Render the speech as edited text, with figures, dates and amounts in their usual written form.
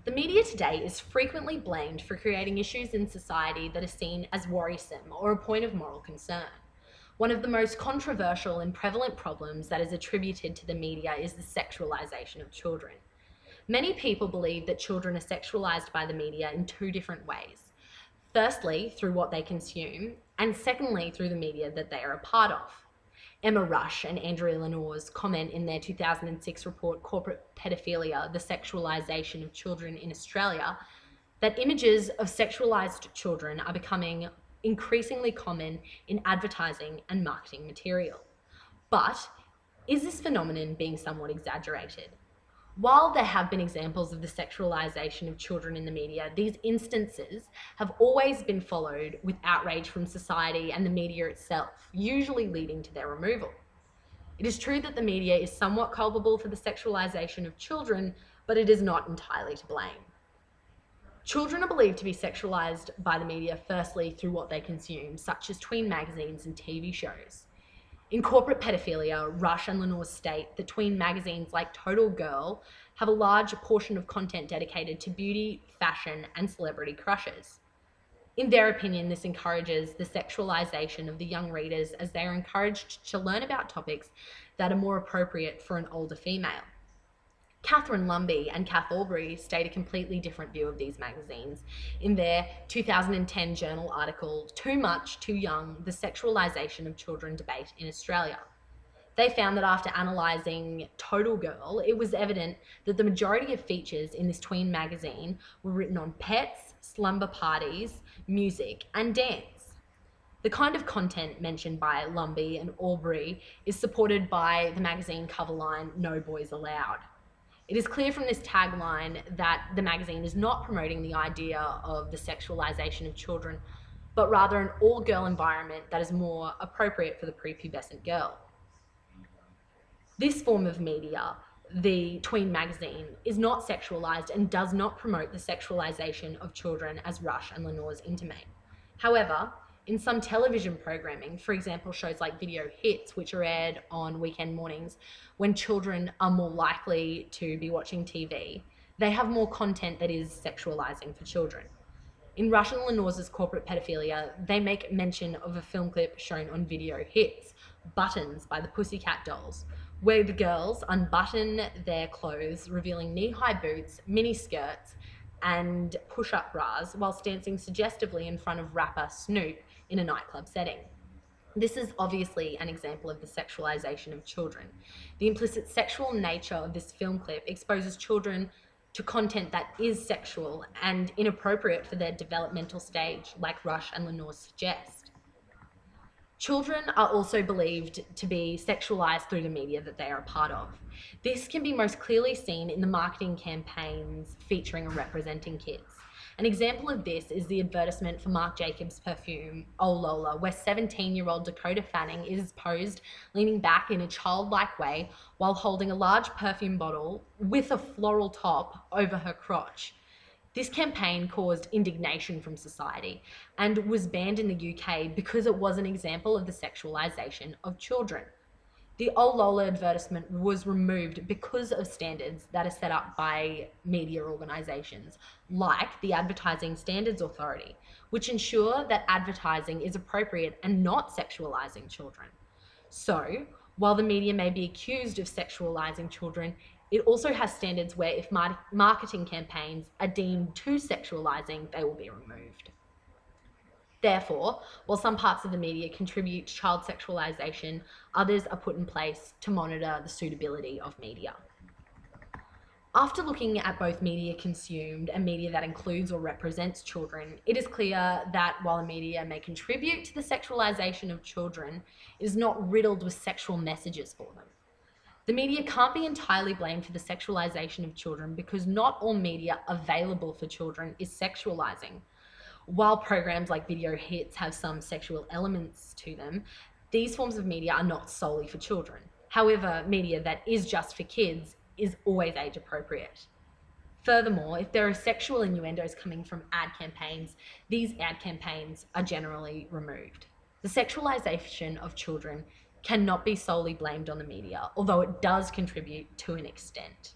The media today is frequently blamed for creating issues in society that are seen as worrisome or a point of moral concern. One of the most controversial and prevalent problems that is attributed to the media is the sexualization of children. Many people believe that children are sexualized by the media in two different ways. Firstly, through what they consume, and secondly, through the media that they are a part of. Emma Rush and Andrea Lenore's comment in their 2006 report, Corporate Pedophilia, the Sexualization of Children in Australia, that images of sexualized children are becoming increasingly common in advertising and marketing material. But is this phenomenon being somewhat exaggerated? While there have been examples of the sexualization of children in the media, these instances have always been followed with outrage from society and the media itself, usually leading to their removal. It is true that the media is somewhat culpable for the sexualization of children, but it is not entirely to blame. Children are believed to be sexualized by the media firstly through what they consume, such as tween magazines and TV shows. In Corporate Pedophilia, Rush and Lenore state that tween magazines like Total Girl have a large portion of content dedicated to beauty, fashion, and celebrity crushes. In their opinion, this encourages the sexualization of the young readers as they are encouraged to learn about topics that are more appropriate for an older female. Catherine Lumby and Kath Aubrey state a completely different view of these magazines in their 2010 journal article, Too Much, Too Young, the Sexualization of Children Debate in Australia. They found that after analysing Total Girl, it was evident that the majority of features in this tween magazine were written on pets, slumber parties, music, and dance. The kind of content mentioned by Lumby and Aubrey is supported by the magazine cover line, No Boys Allowed. It is clear from this tagline that the magazine is not promoting the idea of the sexualization of children, but rather an all-girl environment that is more appropriate for the prepubescent girl. This form of media, the tween magazine, is not sexualized and does not promote the sexualization of children as Rush and Lenore's intimate. However, in some television programming, for example shows like Video Hits, which are aired on weekend mornings when children are more likely to be watching TV, they have more content that is sexualizing for children. In Rush and Lenore's Corporate Pedophilia, they make mention of a film clip shown on Video Hits, Buttons by the Pussycat Dolls, where the girls unbutton their clothes, revealing knee-high boots, mini skirts, and push-up bras whilst dancing suggestively in front of rapper Snoop in a nightclub setting. This is obviously an example of the sexualization of children. The implicit sexual nature of this film clip exposes children to content that is sexual and inappropriate for their developmental stage, like Rush and Lenore suggest. Children are also believed to be sexualized through the media that they are a part of. This can be most clearly seen in the marketing campaigns featuring or representing kids. An example of this is the advertisement for Marc Jacobs' perfume, Oh Lola, where 17-year-old Dakota Fanning is posed leaning back in a childlike way while holding a large perfume bottle with a floral top over her crotch. This campaign caused indignation from society and was banned in the UK because it was an example of the sexualization of children. The Oh Lola advertisement was removed because of standards that are set up by media organisations, like the Advertising Standards Authority, which ensure that advertising is appropriate and not sexualising children. So, while the media may be accused of sexualising children, it also has standards where if marketing campaigns are deemed too sexualising, they will be removed. Therefore, while some parts of the media contribute to child sexualization, others are put in place to monitor the suitability of media. After looking at both media consumed and media that includes or represents children, it is clear that while the media may contribute to the sexualization of children, it is not riddled with sexual messages for them. The media can't be entirely blamed for the sexualization of children because not all media available for children is sexualizing. While programs like Video Hits have some sexual elements to them, these forms of media are not solely for children. However, media that is just for kids is always age appropriate. Furthermore, if there are sexual innuendos coming from ad campaigns, these ad campaigns are generally removed. The sexualization of children cannot be solely blamed on the media, although it does contribute to an extent.